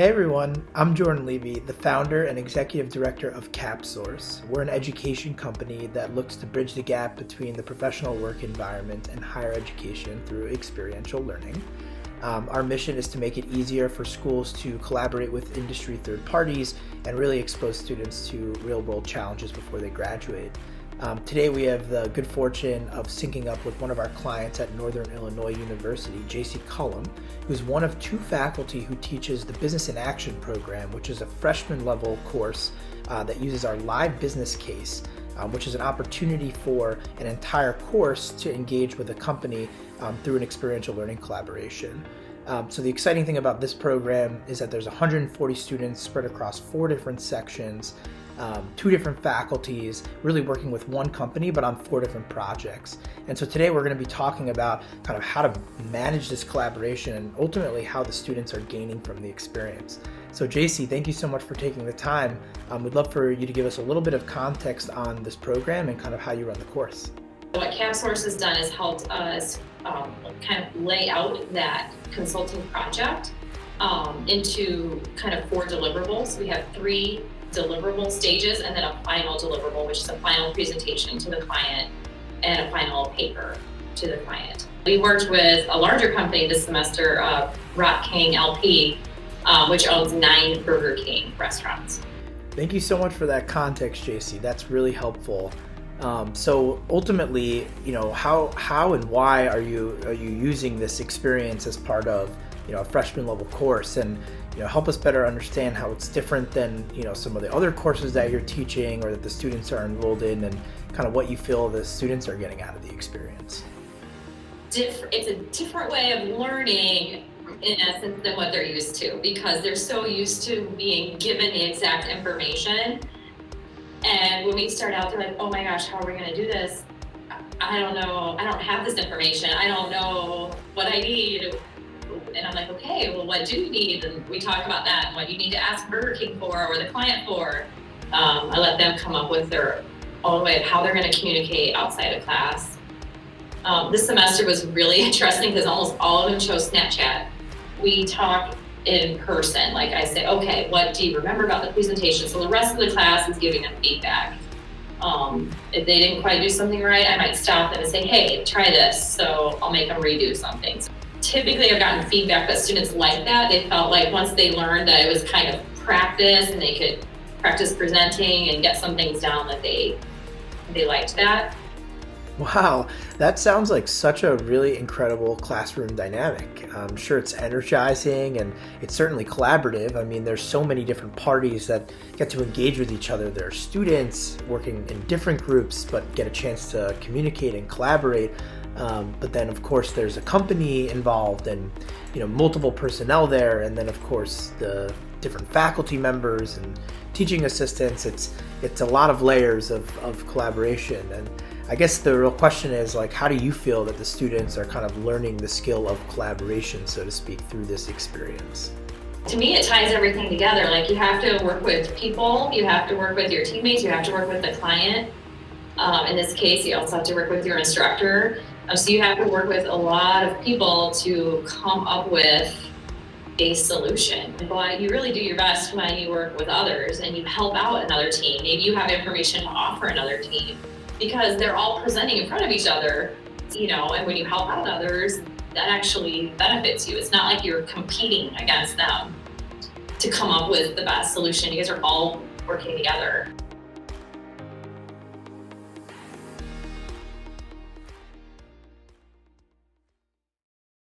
Hey everyone, I'm Jordan Levy, the founder and executive director of CapSource. We're an education company that looks to bridge the gap between the professional work environment and higher education through experiential learning. Our mission is to make it easier for schools to collaborate with industry third parties and really expose students to real-world challenges before they graduate. Today we have the good fortune of syncing up with one of our clients at Northern Illinois University, Jacie Collum, who's one of two faculty who teaches the Business in Action program, which is a freshman level course that uses our live business case, which is an opportunity for an entire course to engage with a company through an experiential learning collaboration. So the exciting thing about this program is that there's 140 students spread across 4 different sections, 2 different faculties, really working with one company, but on 4 different projects. And so today we're going to be talking about kind of how to manage this collaboration and ultimately how the students are gaining from the experience. So Jacie, thank you so much for taking the time. We'd love for you to give us a little bit of context on this program and kind of how you run the course. What CapSource has done is helped us kind of lay out that consulting project into kind of 4 deliverables. We have 3 deliverable stages and then a final deliverable, which is a final presentation to the client and a final paper to the client. We worked with a larger company this semester, Rock King LP, which owns 9 Burger King restaurants. Thank you so much for that context, Jacie. That's really helpful. So ultimately, how and why are you using this experience as part of a freshman level course, and help us better understand how it's different than some of the other courses that you're teaching or that the students are enrolled in, and kind of what you feel the students are getting out of the experience. It's a different way of learning in essence than what they're used to, because they're so used to being given the exact information. And when we start out, they're like, oh my gosh, how are we going to do this? I don't know. I don't have this information. I don't know what I need. And I'm like, okay, well, what do you need? And we talk about that and what you need to ask Burger King for or the client for. I let them come up with their own way of how they're going to communicate outside of class. This semester was really interesting because almost all of them chose Snapchat. We talk in person. Like I say, okay, what do you remember about the presentation? So the rest of the class is giving them feedback. If they didn't quite do something right, I might stop them and say, hey, try this. So I'll make them redo something. So typically I've gotten feedback that students like that. They felt like once they learned that it was kind of practice and they could practice presenting and get some things down, that they liked that. Wow, that sounds like such a really incredible classroom dynamic. I'm sure it's energizing and it's certainly collaborative. I mean, there's so many different parties that get to engage with each other. There are students working in different groups but get a chance to communicate and collaborate. But then of course there's a company involved and multiple personnel there, and then of course the different faculty members and teaching assistants. It's a lot of layers of collaboration. And I guess the real question is, like, how do you feel that the students are kind of learning the skill of collaboration, so to speak, through this experience? To me, it ties everything together. Like, you have to work with people, you have to work with your teammates, you have to work with the client. In this case, you also have to work with your instructor. So you have to work with a lot of people to come up with a solution. But you really do your best when you work with others and you help out another team. Maybe you have information to offer another team, because they're all presenting in front of each other, and when you help out others, that actually benefits you. It's not like you're competing against them to come up with the best solution. You guys are all working together.